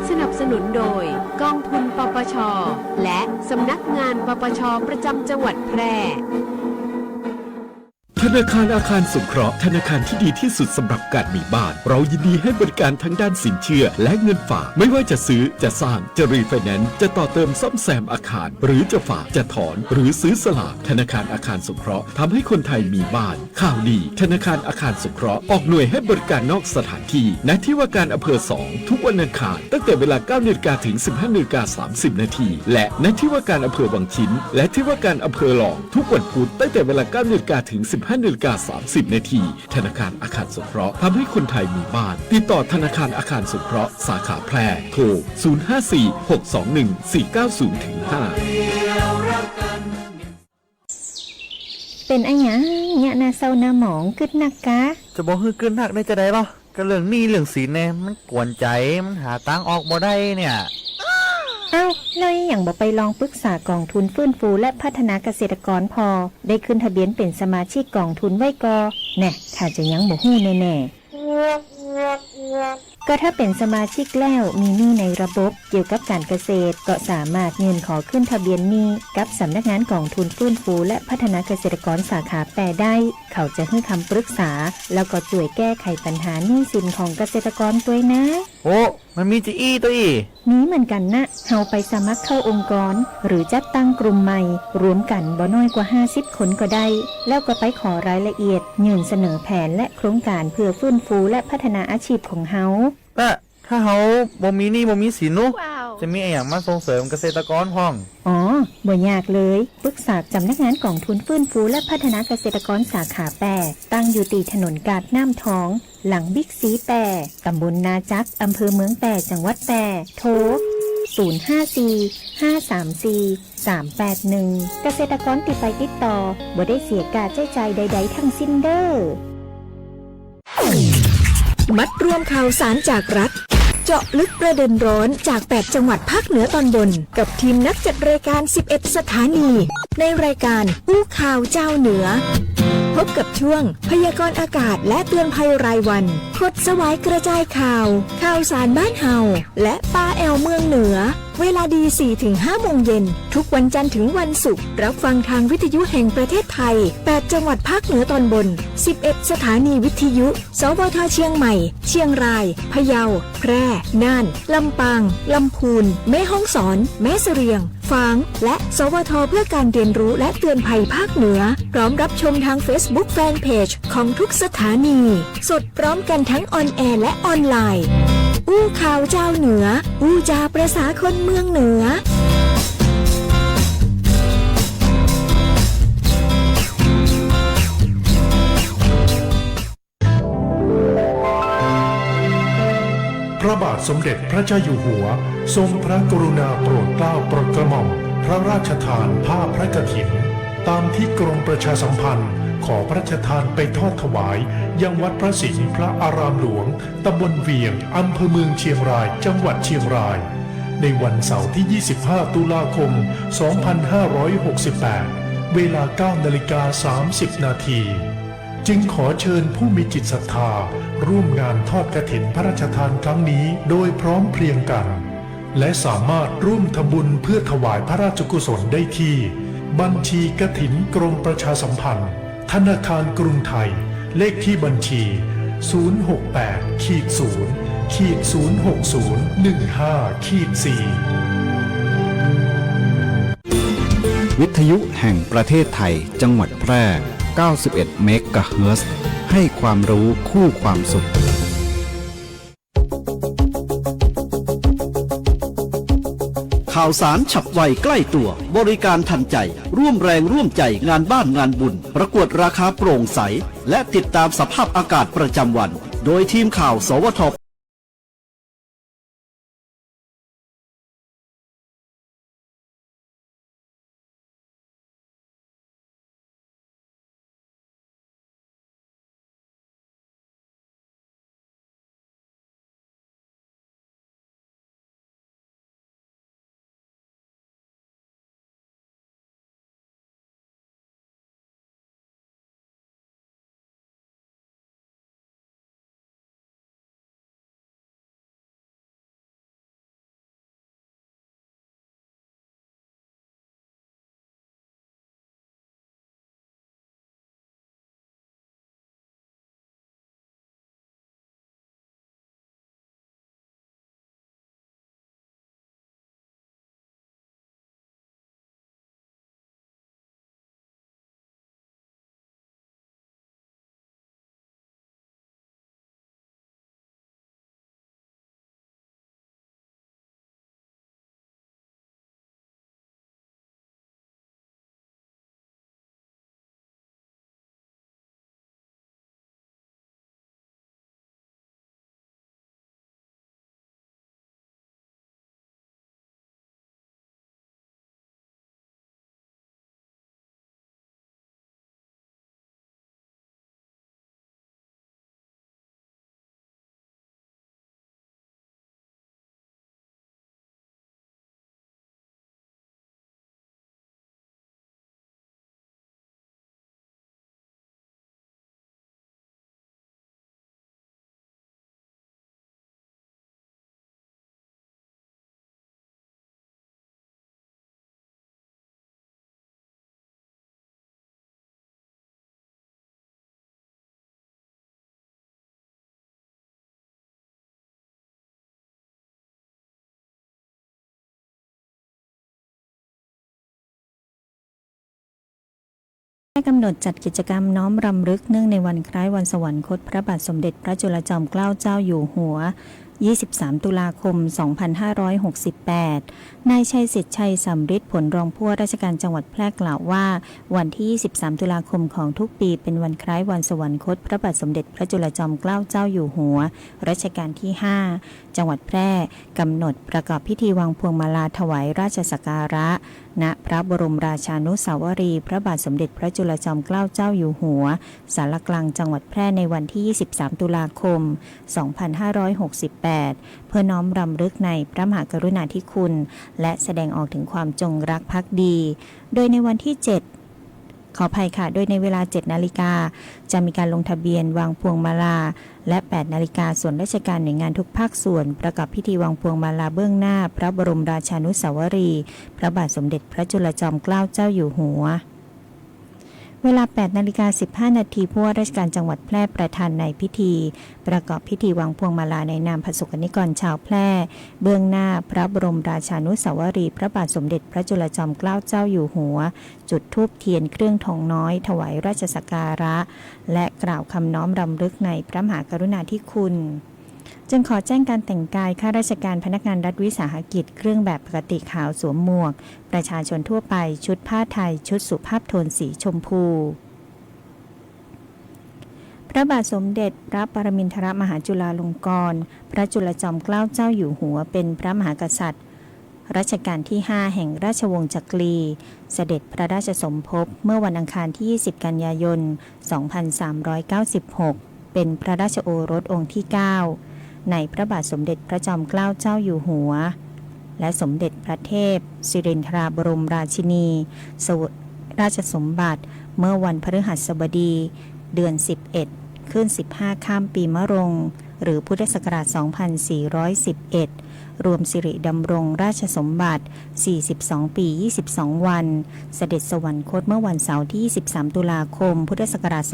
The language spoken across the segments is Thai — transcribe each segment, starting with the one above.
สนับสนุนโดยกองทุนปปช.และสำนักงานปปช.ประจำจังหวัดแพร่ธนาคารอาคารสงเคราะห์ธนาคารที่ดีที่สุดสำหรับการมีบ้านเรายินดีให้บริการทั้งด้านสินเชื่อและเงินฝากไม่ว่าจะซื้อจะสร้างจะรีไฟแนนซ์จะต่อเติมซ่อมแซมอาคารหรือจะฝากจะถอนหรือซื้อสลากธนาคารอาคารสงเคราะห์ทำให้คนไทยมีบ้านข่าวดีธนาคารอาคารสงเคราะห์ออกหน่วยให้บริการนอกสถานที่ณที่ว่าการอำเภอ2ทุกวันอังคารตั้งแต่เวลา 9 นาฬิกาถึง 15 นาฬิกา 30 นาทีและณที่ว่าการอำเภอวังชิ้นและที่ว่าการอำเภอหลองทุกวันพุธตั้งแต่เวลา 9 นาฬิกาถึง 15 นาฬิกา 30 นาทีธนาคารอาคารสงเคราะห์ทำให้คนไทยมีบ้านติดต่อธนาคารอาคารสงเคราะห์สาขาแพร่โทร 054-621-490-5 เป็นไอ้หยังเนี่ยนาเศร้านาหมองกึดนักกะจะบอกคือเกินหักได้จะได้หรอก็เรื่องหนี้เรื่องสินเนี่ยมันกวนใจมันหาตังออกบ่ได้เนี่ยเอ้าเลยอย่างบอกไปลองปรึกษากองทุนฟื้นฟูและพัฒนาเกษตรกรพอได้ขึ้นทะเบียนเป็นสมาชิกกองทุนไว้กอแน่ถ้าจะยังบ่ฮู้แน่ก็ถ้าเป็นสมาชิกแล้วมีหนี้ในระบบเกี่ยวกับการเกษตรก็สามารถยื่นขอขึ้นทะเบียนหนี้กับสำนักงานกองทุนฟื้นฟูและพัฒนาเกษตรกรสาขาแปรได้เขาจะให้คำปรึกษาแล้วก็ช่วยแก้ไขปัญหาหนี้สินของเกษตรกรด้วยนะโอ้มันมีจีอี้ตัวอีนี้เหมือนกันนะเฮาไปสมัครเข้าองค์กรหรือจัดตั้งกลุ่มใหม่รวมกันบ่น้อยกว่า50คนก็ได้แล้วก็ไปขอรายละเอียดยื่นเสนอแผนและโครงการเพื่อฟื้นฟูและพัฒนาอาชีพของเฮาถ้าเขาบ่มีหนี้บ่มีสินนุจะมีอย่างมาส่งเสริมเกษตรกรพ้องอ๋อบ่ยากเลยปรึกษาสำนักงานกองทุนฟื้นฟูและพัฒนาเกษตรกรสาขาแปรตั้งอยู่ตีถนนกาดน้ำทองหลังบิ๊กซีแปรตำบลนาจักอำเภอเมืองแปรจังหวัดแปรโทร054-534-381เกษตรกรติดไปติดต่อบ่ได้เสียการใช้จ่ายใดๆทั้งสิ้นเด้อมัดรวมข่าวสารจากรัฐเจาะลึกประเด็นร้อนจาก8จังหวัดภาคเหนือตอนบนกับทีมนักจัดรายการ11สถานีในรายการอู้ข่าวเจ้าเหนือพบกับช่วงพยากรณ์อากาศและเตือนภัยรายวันคดสวายกระจายข่าวสารบ้านเฮาและปาแอลเมืองเหนือเวลาดี 4-5 โมงเย็นทุกวันจันทร์ถึงวันศุกร์รับฟังทางวิทยุแห่งประเทศไทย8จังหวัดภาคเหนือตอนบน11สถานีวิทยุสวทเชียงใหม่เชียงรายพะเยาแพร่น่านลำปางลำพูนแม่ฮ่องสอนแม่เสรียงฝางและสวทเพื่อการเรียนรู้และเตือนภัยภาคเหนือพร้อมรับชมทาง Facebook Fanpage ของทุกสถานีสดพร้อมกันทั้งออนแอร์และออนไลน์อู้ข่าวเจ้าเหนืออู้จาประสาคนเมืองเหนือพระบาทสมเด็จพระเจ้าอยู่หัวทรงพระกรุณาโปรดเกล้าโปรดกระหม่อมพระราชทานผ้าพระกฐินตามที่กรมประชาสัมพันธ์ขอพระราชทานไปทอดถวายยังวัดพระสิงห์พระอารามหลวงตำบลเวียงอำเภอเมืองเชียงรายจังหวัดเชียงรายในวันเสาร์ที่ 25 ตุลาคม 2568 เวลา 9:30 นาทีจึงขอเชิญผู้มีจิตศรัทธาร่วมงานทอดกฐินพระราชทานครั้งนี้โดยพร้อมเพรียงกันและสามารถร่วมทำบุญเพื่อถวายพระราชกุศลได้ที่บัญชีกฐินกรมประชาสัมพันธ์ธนาคารกรุงไทยเลขที่บัญชี 068-06015-4วิทยุแห่งประเทศไทยจังหวัดแพร่91 เมกะเฮิรตซ์ให้ความรู้คู่ความสุขข่าวสารฉับไวใกล้ตัวบริการทันใจร่วมแรงร่วมใจงานบ้านงานบุญประกวดราคาโปร่งใสและติดตามสภาพอากาศประจำวันโดยทีมข่าวสวท ได้กำหนดจัดกิจกรรมน้อมรำลึกเนื่องในวันคล้ายวันสวรรคตพระบาทสมเด็จพระจุลจอมเกล้าเจ้าอยู่หัว 23 ตุลาคม 2568 นายชัยสิทธิ์ชัยสำริดผลรองผู้ว่าราชการจังหวัดแพร่กล่าวว่าวันที่ 23 ตุลาคมของทุกปีเป็นวันคล้ายวันสวรรคตพระบาทสมเด็จพระจุลจอมเกล้าเจ้าอยู่หัวรัชกาลที่ 5 จังหวัดแพร่กำหนดประกอบพิธีวางพวงมาลาถวายราชสักการะณพระบรมราชานุสาวรีย์พระบาทสมเด็จพระจุลจอมเกล้าเจ้าอยู่หัวศาลากลางจังหวัดแพร่ในวันที่ 23 ตุลาคม 2568 เพื่อน้อมรำลึกในพระมหากรุณาธิคุณและแสดงออกถึงความจงรักภักดี โดยในวันที่ 7 ขออภัยค่ะ โดยในเวลา 7 นาฬิกาจะมีการลงทะเบียนวางพวงมาลาและ 8 นาฬิกาส่วนราชการหน่วยงานทุกภาคส่วนประกอบพิธีวางพวงมาลาเบื้องหน้าพระบรมราชานุสาวรีย์พระบาทสมเด็จพระจุลจอมเกล้าเจ้าอยู่หัวเวลา 8 นาฬิกา 15 นาทีผู้ว่าราชการจังหวัดแพร่ประธานในพิธีประกอบพิธีวางพวงมาลาในนามประสบกนิกรชาวแพร่เบื้องหน้าพระบรมราชานุสาวรีย์พระบาทสมเด็จพระจุลจอมเกล้าเจ้าอยู่หัวจุดธูปเทียนเครื่องทองน้อยถวายราชสักการะและกล่าวคำน้อมรำลึกในพระมหากรุณาธิคุณจึงขอแจ้งการแต่งกายข้าราชการพนักงานรัฐวิสาหกิจเครื่องแบบปกติขาวสวมหมวกประชาชนทั่วไปชุดผ้าไทยชุดสุภาพโทนสีชมพูพระบาทสมเด็จพระปรมินทรมหาจุฬาลงกรณ์พระจุลจอมเกล้าเจ้าอยู่หัวเป็นพระมหากษัตริย์รัชกาลที่ 5 แห่งราชวงศ์จักรีเสด็จพระราชสมภพเมื่อวันอังคารที่ 20 กันยายน 2396 เป็นพระราชโอรสองค์ที่ 9ในพระบาทสมเด็จพระจอมเกล้าเจ้าอยู่หัวและสมเด็จพระเทพสิรินทราบรมราชินีสวดราชสมบัติเมื่อวันพฤหัสบดีเดือน 11 ขึ้น 15 ข้ามปีมะรงหรือพุทธศักราช 2411 รวมสิริดำรงราชสมบัติ 42 ปี 22 วันเสด็จสวรรคตเมื่อวันเสาร์ที่ 23 ตุลาคม พุทธศักราช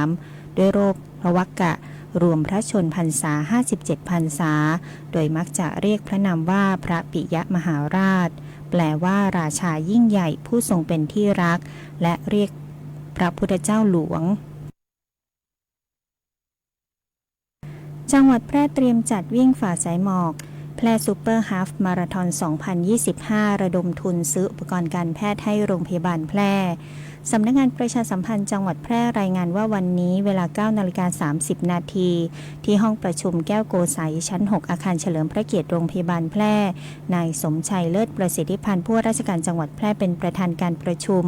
2453 ด้วยโรคพระวักกะรวมพระชนพรรษา 57 พรรษาโดยมักจะเรียกพระนามว่าพระปิยมหาราชแปลว่าราชายิ่งใหญ่ผู้ทรงเป็นที่รักและเรียกพระพุทธเจ้าหลวงจังหวัดแพร่เตรียมจัดวิ่งฝ่าสายหมอกแพร่ซูเปอร์ฮาล์ฟมาราธอน 2025 ระดมทุนซื้ออุปกรณ์การแพทย์ให้โรงพยาบาลแพร่สำนักงานประชาสัมพันธ์จังหวัดแพร่รายงานว่าวันนี้เวลา 9:30 นาทีที่ห้องประชุมแก้วโกสัยชั้น 6 อาคารเฉลิมพระเกียรติโรงพยาบาลแพร่นายสมชัยเลิศประสิทธิพันธ์ผู้ว่าราชการจังหวัดแพร่เป็นประธานการประชุม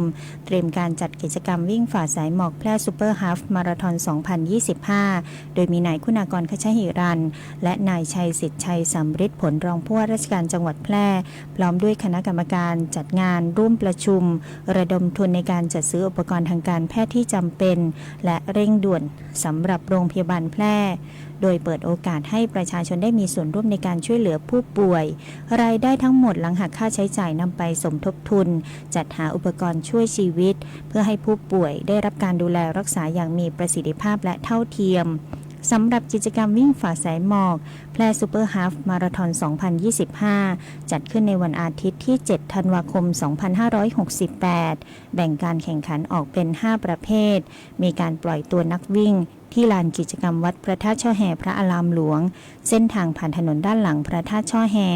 เตรียมการจัดกิจกรรมวิ่งฝ่าสายหมอกแพร่ซูเปอร์ฮาล์ฟมาราธอน 2025 โดยมีนายคุณากรคชหิรันและนายชัยสิทธิ์ชัยสำริดผลรองผู้ว่าราชการจังหวัดแพร่พร้อมด้วยคณะกรรมการจัดงานร่วมประชุมระดมทุนในการจัดซื้ออุปกรณ์ทางการแพทย์ที่จำเป็นและเร่งด่วนสำหรับโรงพยาบาลแพร่โดยเปิดโอกาสให้ประชาชนได้มีส่วนร่วมในการช่วยเหลือผู้ป่วยรายได้ทั้งหมดหลังหักค่าใช้จ่ายนำไปสมทบทุนจัดหาอุปกรณ์ช่วยชีวิตเพื่อให้ผู้ป่วยได้รับการดูแลรักษาอย่างมีประสิทธิภาพและเท่าเทียมสำหรับกิจกรรมวิ่งฝ่าสายหมอกแพร่ซูเปอร์ฮาล์ฟมาราธอน 2025 จัดขึ้นในวันอาทิตย์ที่ 7 ธันวาคม 2568 แบ่งการแข่งขันออกเป็น 5 ประเภทมีการปล่อยตัวนักวิ่งที่ลานกิจกรรมวัดพระธาตุช่อแห่พระอารามหลวงเส้นทางผ่านถนนด้านหลังพระธาตุช่อแห่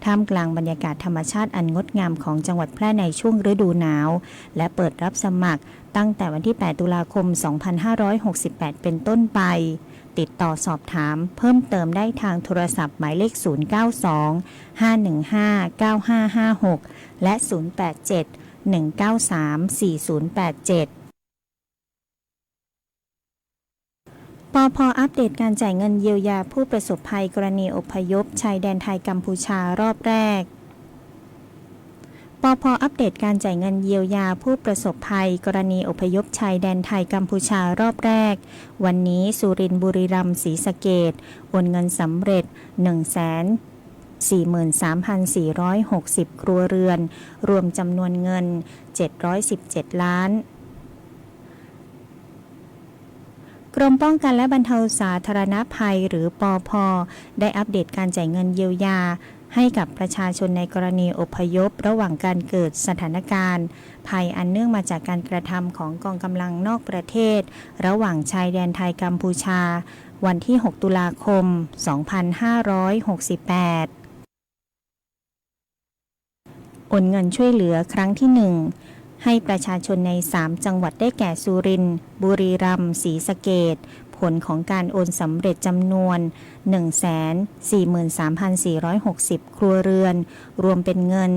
ท่ามกลางบรรยากาศธรรมชาติอันงดงามของจังหวัดแพร่ในช่วงฤดูหนาวและเปิดรับสมัครตั้งแต่วันที่ 8 ตุลาคม 2568 เป็นต้นไปติดต่อสอบถามเพิ่มเติมได้ทางโทรศัพท์หมายเลข 092-515-9556 และ 087-193-4087ปพ.อัปเดตการจ่ายเงินเยียวยาผู้ประสบภัยกรณีอพยพชายแดนไทยกัมพูชารอบแรกปพ.อัปเดตการจ่ายเงินเยียวยาผู้ประสบภัยกรณีอพยพชายแดนไทยกัมพูชารอบแรกวันนี้สุรินทร์บุรีรัมย์ศรีสะเกษโอนเงินสำเร็จ 143,460 ครัวเรือนรวมจำนวนเงิน717ล้านกรมป้องกันและบรรเทาสาธารณภัยหรือปพ.ได้อัปเดตการจ่ายเงินเยียวยา ให้กับประชาชนในกรณีอพยพระหว่างการเกิดสถานการณ์ภัยอันเนื่องมาจากการกระทำของกองกำลังนอกประเทศระหว่างชายแดนไทยกัมพูชาวันที่ 6 ตุลาคม 2568 โอนเงินช่วยเหลือครั้งที่ 1 ให้ประชาชนใน 3 จังหวัดได้แก่สุรินทร์บุรีรัมย์ศรีสะเกษผลของการโอนสำเร็จจำนวน 143,460 ครัวเรือนรวมเป็นเงิน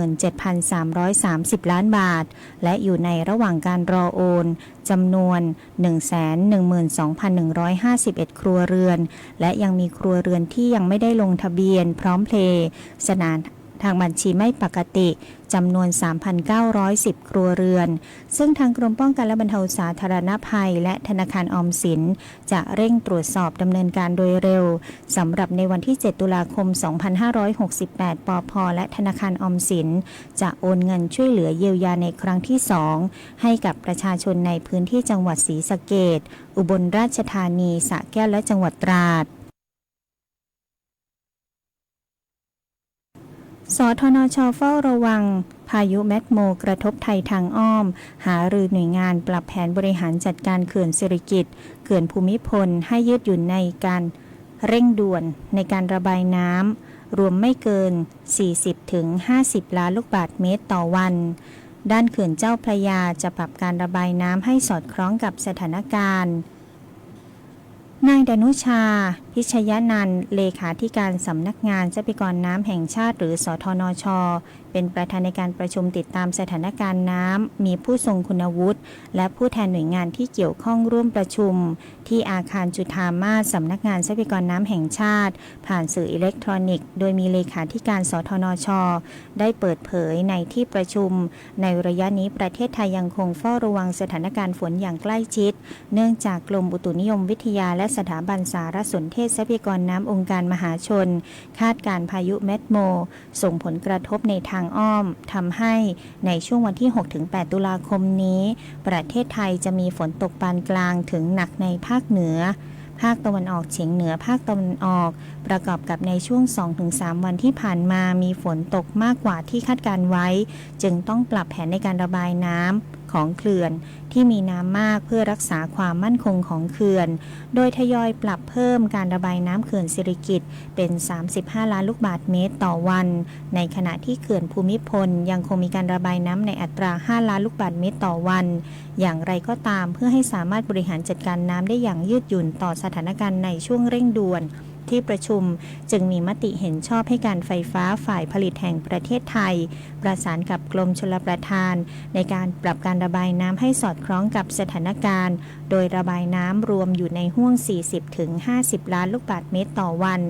717,330 ล้านบาทและอยู่ในระหว่างการรอโอนจำนวน 112,151 ครัวเรือนและยังมีครัวเรือนที่ยังไม่ได้ลงทะเบียนพร้อมเพลย์สนานทางบัญชีไม่ปกติจำนวน 3,910 ครัวเรือนซึ่งทางกรมป้องกันและบรรเทาสาธารณภัยและธนาคารออมสินจะเร่งตรวจสอบดำเนินการโดยเร็วสำหรับในวันที่ 7 ตุลาคม 2568 ปพ.และธนาคารออมสินจะโอนเงินช่วยเหลือเยียวยาในครั้งที่ 2 ให้กับประชาชนในพื้นที่จังหวัดศรีสะเกษอุบลราชธานีสระแก้วและจังหวัดตราดสทนช.เฝ้าระวังพายุแมคโมกระทบไทยทางอ้อมหารือหน่วยงานปรับแผนบริหารจัดการเขื่อนสิริกิติ์เขื่อนภูมิพลให้ยืดหยุ่นในการเร่งด่วนในการระบายน้ำรวมไม่เกิน 40-50 ล้านลูกบาศก์เมตรต่อวันด้านเขื่อนเจ้าพระยาจะปรับการระบายน้ำให้สอดคล้องกับสถานการณ์นายดนุชาพิชยนันท์เลขาธิการสำนักงานทรัพยากรน้ำแห่งชาติหรือสทนช.เป็นประธานในการประชุมติดตามสถานการณ์น้ำมีผู้ทรงคุณวุฒิและผู้แทนหน่วยงานที่เกี่ยวข้องร่วมประชุมที่อาคารจุฑามาสสำนักงานทรัพยากรน้ำแห่งชาติผ่านสื่ออิเล็กทรอนิกส์โดยมีเลขาธิการสทนช.ได้เปิดเผยในที่ประชุมในระยะนี้ประเทศไทยยังคงเฝ้าระวังสถานการณ์ฝนอย่างใกล้ชิดเนื่องจากกรมอุตุนิยมวิทยาและสถาบันสารสนเทศทรัพยากรน้ำองค์การมหาชนคาดการพายุแมคโมส่งผลกระทบในทางอ้อมทำให้ในช่วงวันที่ 6-8 ตุลาคมนี้ประเทศไทยจะมีฝนตกปานกลางถึงหนักในภาคเหนือภาคตะวันออกเฉียงเหนือภาคตะวันออกประกอบกับในช่วง 2-3 วันที่ผ่านมามีฝนตกมากกว่าที่คาดการไว้จึงต้องปรับแผนในการระบายน้ำของเขื่อนที่มีน้ำมากเพื่อรักษาความมั่นคงของเขื่อนโดยทยอยปรับเพิ่มการระบายน้ำเขื่อนสิริกิติ์เป็น 35 ล้านลูกบาศก์เมตรต่อวันในขณะที่เขื่อนภูมิพลยังคงมีการระบายน้ำในอัตรา 5 ล้านลูกบาศก์เมตรต่อวันอย่างไรก็ตามเพื่อให้สามารถบริหารจัดการน้ำได้อย่างยืดหยุ่นต่อสถานการณ์ในช่วงเร่งด่วนที่ประชุมจึงมีมติเห็นชอบให้การไฟฟ้าฝ่ายผลิตแห่งประเทศไทยประสานกับกรมชลประทานในการปรับการระบายน้ำให้สอดคล้องกับสถานการณ์โดยระบายน้ำรวมอยู่ในห้วง 40-50 ล้านลูกบาศก์เมตรต่อวัน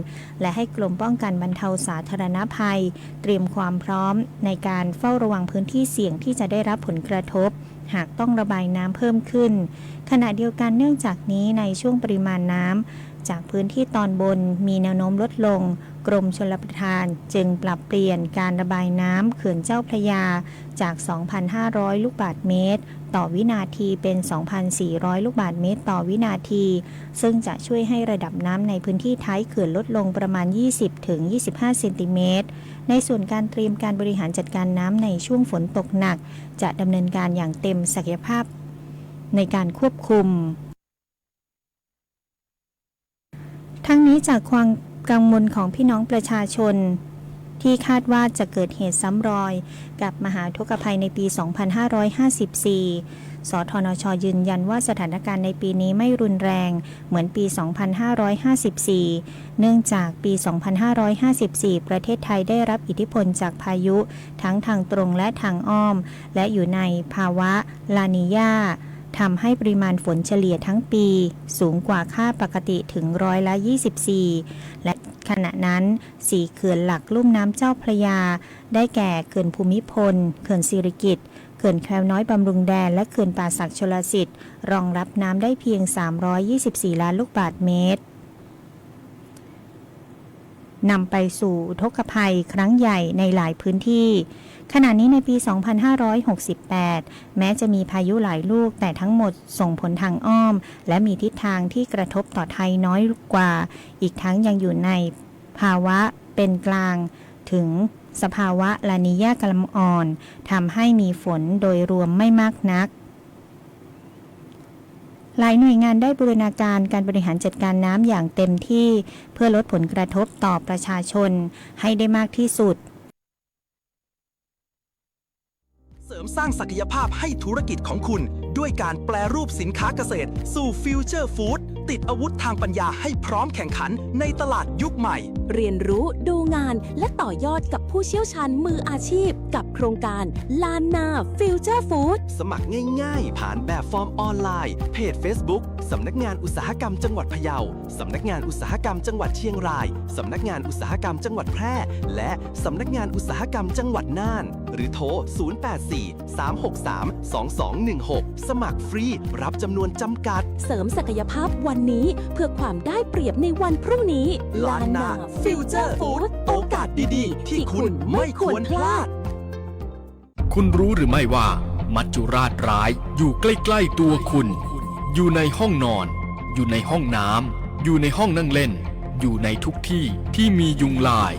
และให้กรมป้องกันบรรเทาสาธารณภัยเตรียมความพร้อมในการเฝ้าระวังพื้นที่เสี่ยงที่จะได้รับผลกระทบหากต้องระบายน้ำเพิ่มขึ้นขณะเดียวกันเนื่องจากนี้ในช่วงปริมาณน้ำจากพื้นที่ตอนบนมีแนวโน้มลดลงกรมชลประทานจึงปรับเปลี่ยนการระบายน้ำเขื่อนเจ้าพระยาจาก 2,500 ลูกบาศก์เมตรต่อวินาทีเป็น 2,400 ลูกบาศก์เมตรต่อวินาทีซึ่งจะช่วยให้ระดับน้ำในพื้นที่ท้ายเขื่อนลดลงประมาณ 20-25 เซนติเมตรในส่วนการเตรียมการบริหารจัดการน้ำในช่วงฝนตกหนักจะดำเนินการอย่างเต็มศักยภาพในการควบคุมทั้งนี้จากความกังวลของพี่น้องประชาชนที่คาดว่าจะเกิดเหตุซ้ำรอยกับมหาทุกขภัยในปี 2554 สทนช.ยืนยันว่าสถานการณ์ในปีนี้ไม่รุนแรงเหมือนปี 2554 เนื่องจากปี 2554 ประเทศไทยได้รับอิทธิพลจากพายุทั้งทางตรงและทางอ้อมและอยู่ในภาวะลานีญาทำให้ปริมาณฝนเฉลี่ยทั้งปีสูงกว่าค่าปกติถึง24%และขณะนั้น4เขื่อนหลักลุ่มน้ำเจ้าพระยาได้แก่เขื่อนภูมิพลเขื่อนสิริกิติ์เขื่อนแควน้อยบำรุงแดนและเขื่อนป่าสักชลสิทธิ์รองรับน้ำได้เพียง324ล้านลูกบาศก์เมตรนำไปสู่อุทกภัยครั้งใหญ่ในหลายพื้นที่ขณะนี้ในปี 2568 แม้จะมีพายุหลายลูกแต่ทั้งหมดส่งผลทางอ้อมและมีทิศทางที่กระทบต่อไทยน้อยกว่าอีกทั้งยังอยู่ใน ภาวะเป็นกลางถึงสภาวะลานีญากำลังอ่อนทำให้มีฝนโดยรวมไม่มากนักหลายหน่วยงานได้บูรณาการการบริหารจัดการน้ำอย่างเต็มที่เพื่อลดผลกระทบต่อประชาชนให้ได้มากที่สุดเสริมสร้างศักยภาพให้ธุรกิจของคุณด้วยการแปรรูปสินค้าเกษตรสู่ฟิวเจอร์ฟู้ดติดอาวุธทางปัญญาให้พร้อมแข่งขันในตลาดยุคใหม่ เรียนรู้ดูงานและต่อยอดกับผู้เชี่ยวชาญมืออาชีพกับโครงการลานนาฟิวเจอร์ฟู้ดสมัครง่ายๆผ่านแบบฟอร์มออนไลน์เพจ Facebook สำนักงานอุตสาหกรรมจังหวัดพะเยาสำนักงานอุตสาหกรรมจังหวัดเชียงรายสำนักงานอุตสาหกรรมจังหวัดแพร่และสำนักงานอุตสาหกรรมจังหวัดน่านหรือโทร 0843632216 สมัครฟรีรับจำนวนจำกัดเสริมศักยภาพวันนี้เพื่อความได้เปรียบในวันพรุ่งนี้ลานนาฟิวเจอร์ฟู้ดโอกาสดีๆที่คุณไม่ควรพลาดคุณรู้หรือไม่ว่ามัจจุราชร้ายอยู่ใกล้ๆตัวคุณอยู่ในห้องนอนอยู่ในห้องน้ำอยู่ในห้องนั่งเล่นอยู่ในทุกที่ที่มียุงลาย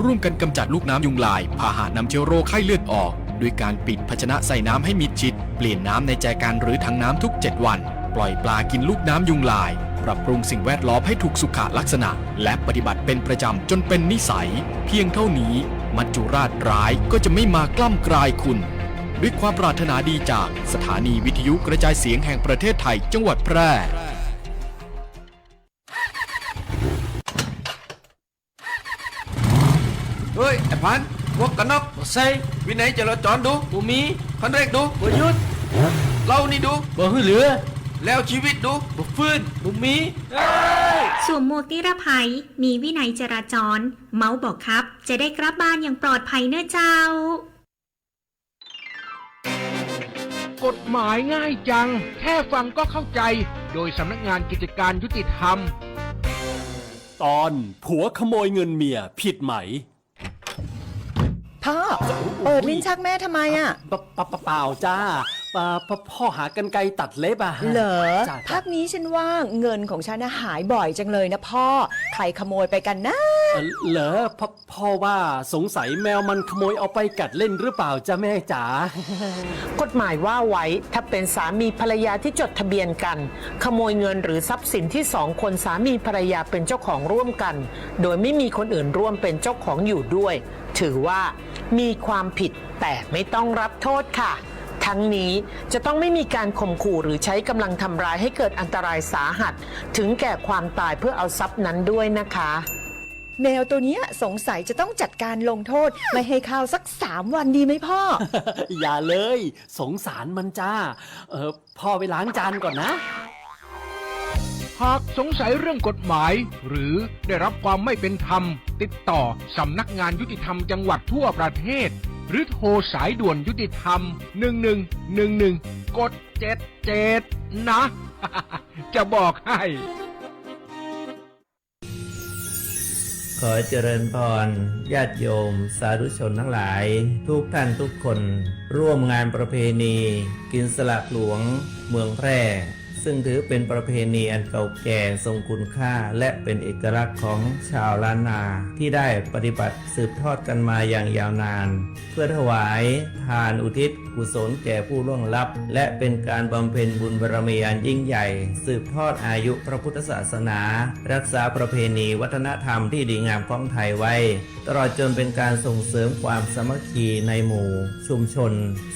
ร่วมกันกำจัดลูกน้ำยุงลายพาหะนำเชื้อโรคไข้เลือดออกด้วยการปิดภาชนะใส่น้ำให้มิดชิดเปลี่ยนน้ำในแจกันหรือถังน้ำทุก7วันปล่อยปลากินลูกน้ำยุงลายปรับปรุงสิ่งแวดล้อมให้ถูกสุขลักษณะและปฏิบัติเป็นประจำจนเป็นนิสัยเพียงเท่านี้มัจจุราชร้ายก็จะไม่มากล้ำกลายคุณด้วยความปรารถนาดีจากสถานีวิทยุกระจายเสียงแห่งประเทศไทยจังหวัดแพร่เฮ้ยไอ้พันพวกกันนกใส่วินัยจราจรดูบุมีคันเร่งดูบ่หยุดเล่านี่ดูบ่หือเหลือแล้วชีวิตดูบ่ฟื้นบุมีสวมหมวกนิรภัยมีวินัยจราจรเมาส์บอกครับจะได้กลับบ้านอย่างปลอดภัยเน้อเจ้ากฎหมายง่ายจังแค่ฟังก็เข้าใจโดยสำนักงานกิจการยุติธรรมตอนผัวขโมยเงินเมียผิดไหมพ่อเปิดลิ้นชักแม่ทำไมอ่ะเปล่าจ้าพ่อหากันไกรตัดเล็บอะเหรอพักนี้ฉันว่าเงินของฉันหายบ่อยจังเลยนะพ่อใครขโมยไปกันนะเหรอพ่อว่าสงสัยแมวมันขโมยเอาไปกัดเล่นหรือเปล่าจ้าแม่จ๋ากฎหมายว่าไว้ถ้าเป็นสามีภรรยาที่จดทะเบียนกันขโมยเงินหรือทรัพย์สินที่2คนสามีภรรยาเป็นเจ้าของร่วมกันโดยไม่มีคนอื่นร่วมเป็นเจ้าของอยู่ด้วยถือว่ามีความผิดแต่ไม่ต้องรับโทษค่ะทั้งนี้จะต้องไม่มีการข่มขู่หรือใช้กำลังทำร้ายให้เกิดอันตรายสาหัสถึงแก่ความตายเพื่อเอาทรัพย์นั้นด้วยนะคะแมวตัวนี้สงสัยจะต้องจัดการลงโทษไม่ให้ข้าวสัก3 วันดีไหมพ่อ อย่าเลยสงสารมันจ้าพ่อไปล้างจานก่อนนะหากสงสัยเรื่องกฎหมายหรือได้รับความไม่เป็นธรรมติดต่อสำนักงานยุติธรรมจังหวัดทั่วประเทศหรือโทรสายด่วนยุติธรรม1111กด77นะ จะบอกให้ขอเจริญพรญาติโยมสาธุชนทั้งหลายทุกท่านทุกคนร่วมงานประเพณีกินสละหลวงเมืองแพร่ซึ่งถือเป็นประเพณีอันเก่าแก่ทรงคุณค่าและเป็นเอกลักษณ์ของชาวล้านนาที่ได้ปฏิบัติสืบทอดกันมาอย่างยาวนานเพื่อถวายทานอุทิศกุศลแก่ผู้ล่วงลับและเป็นการบำเพ็ญบุญบารมีอันยิ่งใหญ่สืบทอดอายุพระพุทธศาสนารักษาประเพณีวัฒนธรรมที่ดีงามของไทยไว้ตลอดจนเป็นการส่งเสริมความสามัคคีในหมู่ชุมชน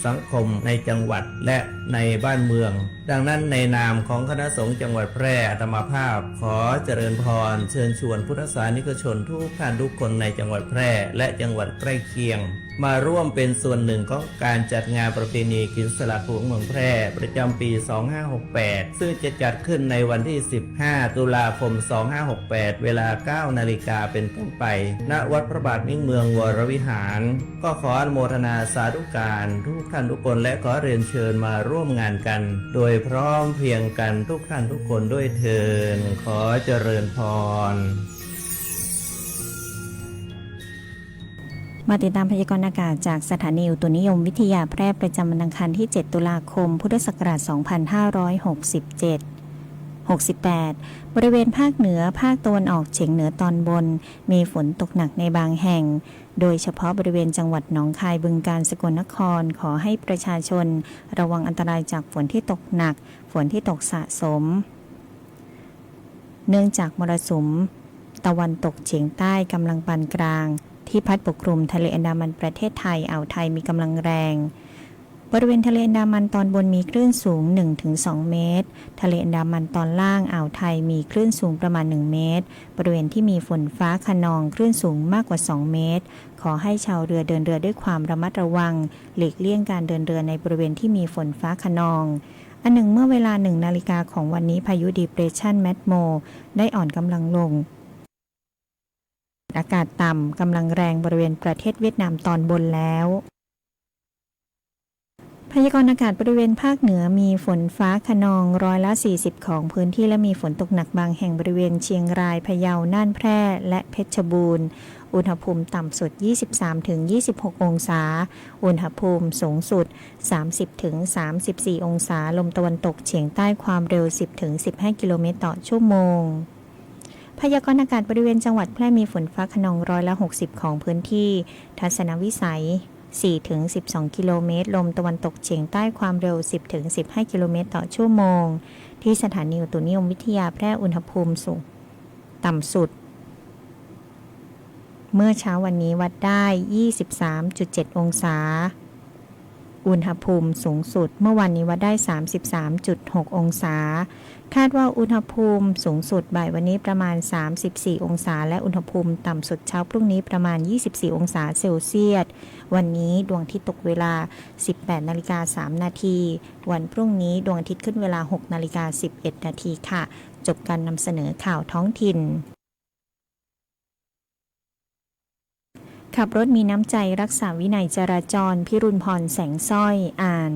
สังคมในจังหวัดและในบ้านเมืองดังนั้นในนามของคณะสงฆ์จังหวัดแพร่อาตมาภาพขอเจริญพรเชิญชวนพุทธศาสนิกชนทุกท่านทุกคนในจังหวัดแพร่และจังหวัดใกล้เคียงมาร่วมเป็นส่วนหนึ่งของการจัดงานประเพณีกินสละหลวงเมืองแพร่ประจำปี 2568 ซึ่งจะจัดขึ้นในวันที่ 15 ตุลาคม 2568 เวลา 9 นาฬิกาเป็นต้นไปณวัดพระบาทมิ่งเมืองวรวิหารก็ขออนุโมทนาสาธุการทุกท่านทุกคนและขอเรียนเชิญมาร่วมงานกันโดยพร้อมเพรียงกันทุกท่านทุกคนด้วยเถิดขอเจริญพรมาติดตามพยากรณ์อากาศจากสถานีอุตุนิยมวิทยาแพร่ประจำวันอังคารที่ 7 ตุลาคม พุทธศักราช 2567 68 บริเวณภาคเหนือภาคตะวันออกเฉียงเหนือตอนบนมีฝนตกหนักในบางแห่งโดยเฉพาะบริเวณจังหวัดหนองคายบึงกาฬสกลนครขอให้ประชาชนระวังอันตรายจากฝนที่ตกหนักฝนที่ตกสะสมเนื่องจากมรสุมตะวันตกเฉียงใต้กำลังปานกลางที่พัดปกคลุมทะเลอันดามันประเทศไทยอ่าวไทยมีกำลังแรงบริเวณทะเลอันดามันตอนบนมีคลื่นสูง 1-2 เมตรทะเลอันดามันตอนล่างอ่าวไทยมีคลื่นสูงประมาณ1เมตรบริเวณที่มีฝนฟ้าคะนองคลื่นสูงมากกว่า2เมตรขอให้ชาวเรือเดินเรือด้วยความระมัดระวังหลีกเลี่ยงการเดินเรือในบริเวณที่มีฝนฟ้าคะนองอันหนึ่งเมื่อเวลา1 นาฬิกาของวันนี้พายุดีเพรสชันแมทโมได้อ่อนกำลังลงอากาศต่ำกำลังแรงบริเวณประเทศเวียดนามตอนบนแล้วพยากรณ์อากาศบริเวณภาคเหนือมีฝนฟ้าคะนอง40%ของพื้นที่และมีฝนตกหนักบางแห่งบริเวณเชียงรายพะเยาน่านแพร่และเพชรบูรณ์อุณหภูมิต่ำสุด 23-26 องศาอุณหภูมิสูงสุด 30-34 องศาลมตะวันตกเฉียงใต้ความเร็ว 10-15 กิโลเมตรต่อชั่วโมงพยากรณ์อากาศบริเวณจังหวัดแพร่มีฝนฟ้าคะนอง60%ของพื้นที่ทัศนวิสัย4-12 กิโลเมตรลมตะวันตกเฉียงใต้ความเร็ว 10-15 กิโลเมตรต่อชั่วโมงที่สถานีอุตุนิยมวิทยาแพร่อุณหภูมิสูงต่ำสุดเมื่อเช้าวันนี้วัดได้ 23.7 องศาอุณหภูมิสูงสุดเมื่อวันนี้วัดได้ 33.6 องศาคาดว่าอุณหภูมิสูงสุดบ่ายวันนี้ประมาณ34องศาและอุณหภูมิต่ำสุดเช้าพรุ่งนี้ประมาณ24องศาเซลเซียสวันนี้ดวงอาทิตย์ตกเวลา 18:03 นาทีวันพรุ่งนี้ดวงอาทิตย์ขึ้นเวลา 6:11 นาทีค่ะจบการนำเสนอข่าวท้องถิ่นขับรถมีน้ำใจรักษาวินัยจราจรพิรุณพรแสงสร้อยอ่าน